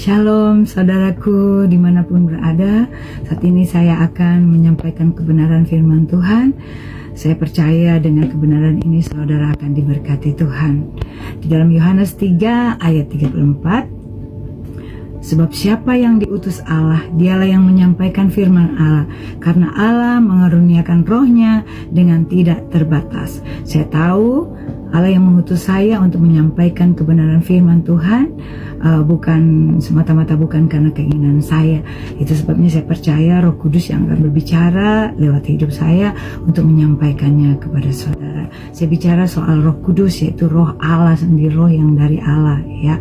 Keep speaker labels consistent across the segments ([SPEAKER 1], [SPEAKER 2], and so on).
[SPEAKER 1] Shalom saudaraku dimanapun berada. Saat ini saya akan menyampaikan kebenaran firman Tuhan. Saya percaya dengan kebenaran ini saudara akan diberkati Tuhan. Di dalam Yohanes 3 ayat 34, sebab siapa yang diutus Allah, dialah yang menyampaikan firman Allah, karena Allah mengaruniakan rohnya dengan tidak terbatas. Saya tahu Allah yang mengutus saya untuk menyampaikan kebenaran firman Tuhan, bukan semata-mata bukan karena keinginan saya. Itu sebabnya saya percaya Roh Kudus yang akan berbicara lewat hidup saya untuk menyampaikannya kepada saudara. Saya bicara soal Roh Kudus, yaitu Roh Allah sendiri, Roh yang dari Allah, ya,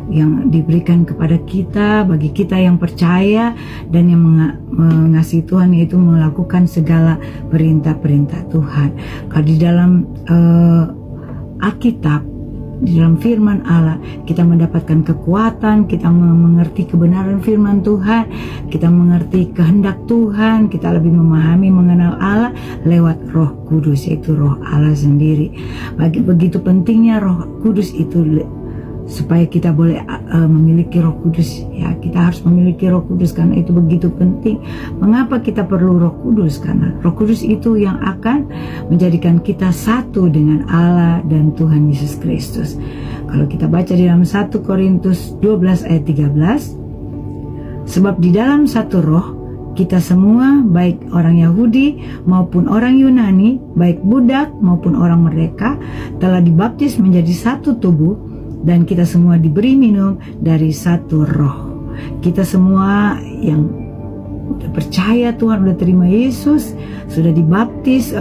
[SPEAKER 1] yang diberikan kepada kita, bagi kita yang percaya dan yang mengasihi Tuhan, yaitu melakukan segala perintah-perintah Tuhan. Kalau di dalam Alkitab, di dalam firman Allah, kita mendapatkan kekuatan, kita mengerti kebenaran firman Tuhan, kita mengerti kehendak Tuhan, kita lebih memahami, mengenal Allah lewat Roh Kudus, yaitu Roh Allah sendiri. Begitu pentingnya Roh Kudus itu supaya kita boleh memiliki Roh Kudus, ya. Kita harus memiliki Roh Kudus karena itu begitu penting. Mengapa kita perlu Roh Kudus? Karena Roh Kudus itu yang akan menjadikan kita satu dengan Allah dan Tuhan Yesus Kristus. Kalau kita baca di dalam 1 Korintus 12 ayat 13, sebab di dalam satu roh kita semua, baik orang Yahudi maupun orang Yunani, baik budak maupun orang merdeka, telah dibaptis menjadi satu tubuh, dan kita semua diberi minum dari satu roh. Kita semua yang udah percaya Tuhan, udah terima Yesus, sudah dibaptis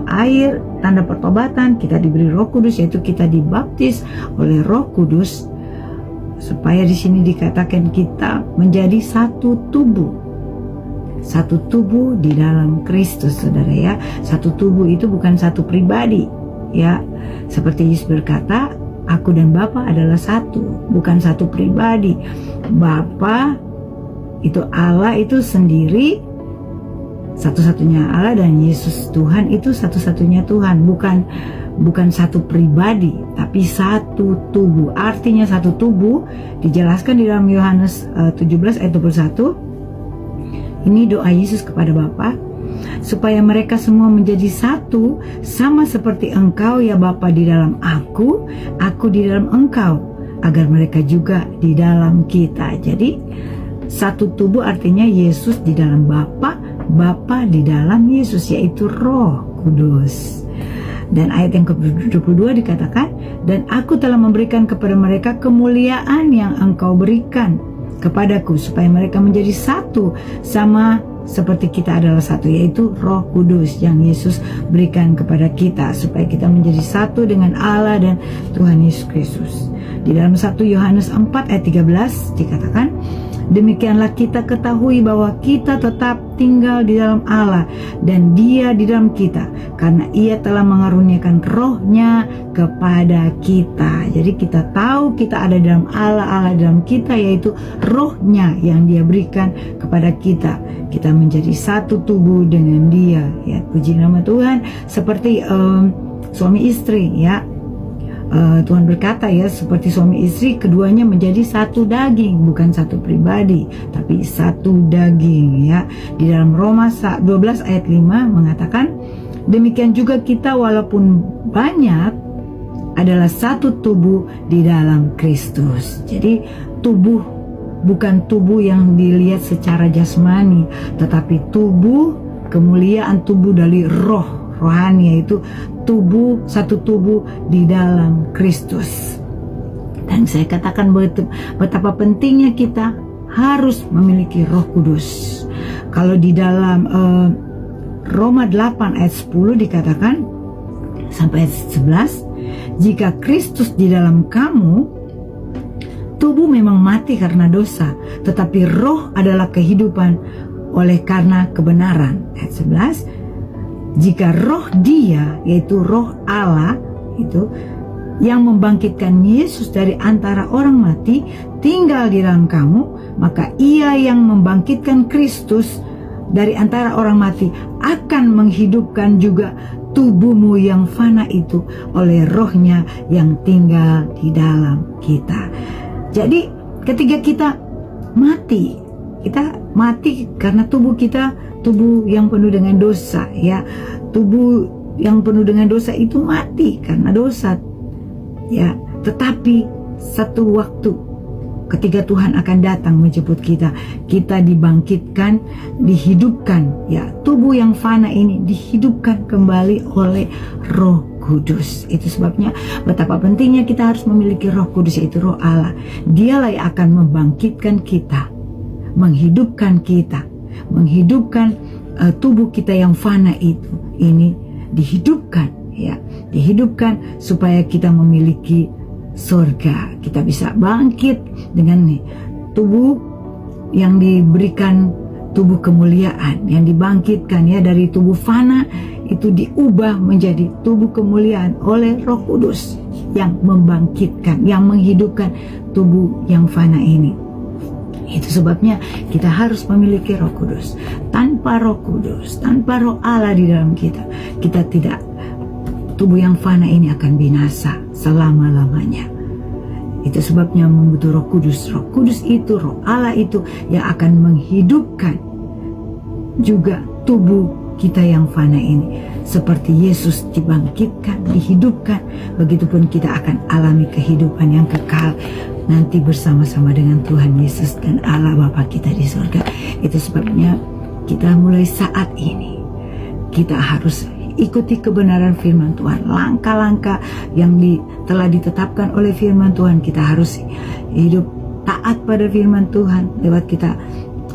[SPEAKER 1] air tanda pertobatan, kita diberi Roh Kudus, yaitu kita dibaptis oleh Roh Kudus, supaya di sini dikatakan kita menjadi satu tubuh. Satu tubuh di dalam Kristus, saudara, ya. Satu tubuh itu bukan satu pribadi, ya. Seperti Yesus berkata, aku dan Bapa adalah satu, bukan satu pribadi. Bapa itu Allah itu sendiri, satu-satunya Allah, dan Yesus Tuhan itu satu-satunya Tuhan, bukan satu pribadi, tapi satu tubuh. Artinya satu tubuh dijelaskan di dalam Yohanes 17 ayat 21. Ini doa Yesus kepada Bapa, supaya mereka semua menjadi satu, sama seperti Engkau, ya Bapa, di dalam aku di dalam Engkau, agar mereka juga di dalam kita. Jadi satu tubuh artinya Yesus di dalam Bapa, Bapa di dalam Yesus, yaitu Roh Kudus. Dan ayat yang ke-22 dikatakan, dan aku telah memberikan kepada mereka kemuliaan yang Engkau berikan kepadaku, supaya mereka menjadi satu, sama seperti kita adalah satu, yaitu Roh Kudus yang Yesus berikan kepada kita, supaya kita menjadi satu dengan Allah dan Tuhan Yesus Kristus. Di dalam 1 Yohanes 4 ayat 13 dikatakan, demikianlah kita ketahui bahwa kita tetap tinggal di dalam Allah dan Dia di dalam kita, karena Ia telah mengaruniakan Roh-Nya kepada kita. Jadi kita tahu kita ada di dalam Allah, Allah dalam kita, yaitu Roh-Nya yang Dia berikan kepada kita. Kita menjadi satu tubuh dengan Dia, ya. Puji nama Tuhan. Seperti suami istri, ya. Tuhan berkata, ya, seperti suami istri, keduanya menjadi satu daging, bukan satu pribadi, tapi satu daging, ya. Di dalam Roma 12 ayat 5 mengatakan, demikian juga kita walaupun banyak adalah satu tubuh di dalam Kristus. Jadi tubuh bukan tubuh yang dilihat secara jasmani, tetapi tubuh, kemuliaan tubuh dari rohani, yaitu tubuh, satu tubuh di dalam Kristus. Dan saya katakan betapa pentingnya kita harus memiliki Roh Kudus. Kalau di dalam Roma 8 ayat 10 dikatakan sampai ayat 11, jika Kristus di dalam kamu, tubuh memang mati karena dosa, tetapi roh adalah kehidupan oleh karena kebenaran. Ayat 11, jika roh Dia, yaitu Roh Allah itu yang membangkitkan Yesus dari antara orang mati, tinggal di dalam kamu, maka Ia yang membangkitkan Kristus dari antara orang mati akan menghidupkan juga tubuhmu yang fana itu oleh Roh-Nya yang tinggal di dalam kita. Jadi ketika kita mati. Kita mati karena tubuh kita tubuh yang penuh dengan dosa, ya. Tubuh yang penuh dengan dosa itu mati karena dosa, ya. Tetapi satu waktu ketika Tuhan akan datang menjemput kita, kita dibangkitkan, dihidupkan, ya. Tubuh yang fana ini dihidupkan kembali oleh Roh Kudus. Itu sebabnya betapa pentingnya kita harus memiliki Roh Kudus, yaitu Roh Allah. Dialah yang akan membangkitkan kita, menghidupkan kita, menghidupkan tubuh kita yang fana ini dihidupkan, ya, dihidupkan supaya kita memiliki surga. Kita bisa bangkit dengan tubuh yang diberikan, tubuh kemuliaan yang dibangkitkan, ya, dari tubuh fana itu diubah menjadi tubuh kemuliaan oleh Roh Kudus yang membangkitkan, yang menghidupkan tubuh yang fana ini. Itu sebabnya kita harus memiliki Roh Kudus. Tanpa Roh Kudus, tanpa Roh Allah di dalam kita, kita tidak, tubuh yang fana ini akan binasa selama-lamanya. Itu sebabnya membutuhkan Roh Kudus. Roh Kudus itu, Roh Allah itu yang akan menghidupkan juga tubuh kita yang fana ini. Seperti Yesus dibangkitkan, dihidupkan, begitupun kita akan alami kehidupan yang kekal nanti bersama-sama dengan Tuhan Yesus dan Allah Bapa kita di surga. Itu sebabnya kita mulai saat ini, kita harus ikuti kebenaran firman Tuhan. Langkah-langkah yang telah ditetapkan oleh firman Tuhan, kita harus hidup taat pada firman Tuhan. Lewat kita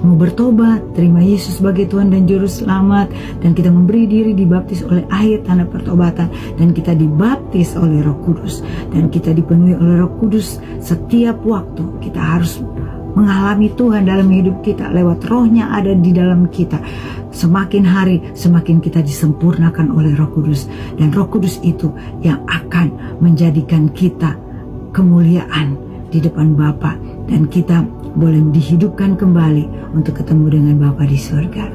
[SPEAKER 1] mau bertobat, terima Yesus sebagai Tuhan dan Juru Selamat, dan kita memberi diri dibaptis oleh air tanda pertobatan, dan kita dibaptis oleh Roh Kudus, dan kita dipenuhi oleh Roh Kudus setiap waktu. Kita harus mengalami Tuhan dalam hidup kita lewat Roh-Nya ada di dalam kita. Semakin hari semakin kita disempurnakan oleh Roh Kudus, dan Roh Kudus itu yang akan menjadikan kita kemuliaan di depan Bapa, dan kita boleh dihidupkan kembali untuk ketemu dengan Bapa di surga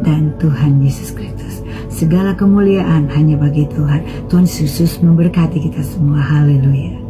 [SPEAKER 1] dan Tuhan Yesus Kristus. Segala kemuliaan hanya bagi Tuhan. Tuhan Yesus memberkati kita semua. Haleluya.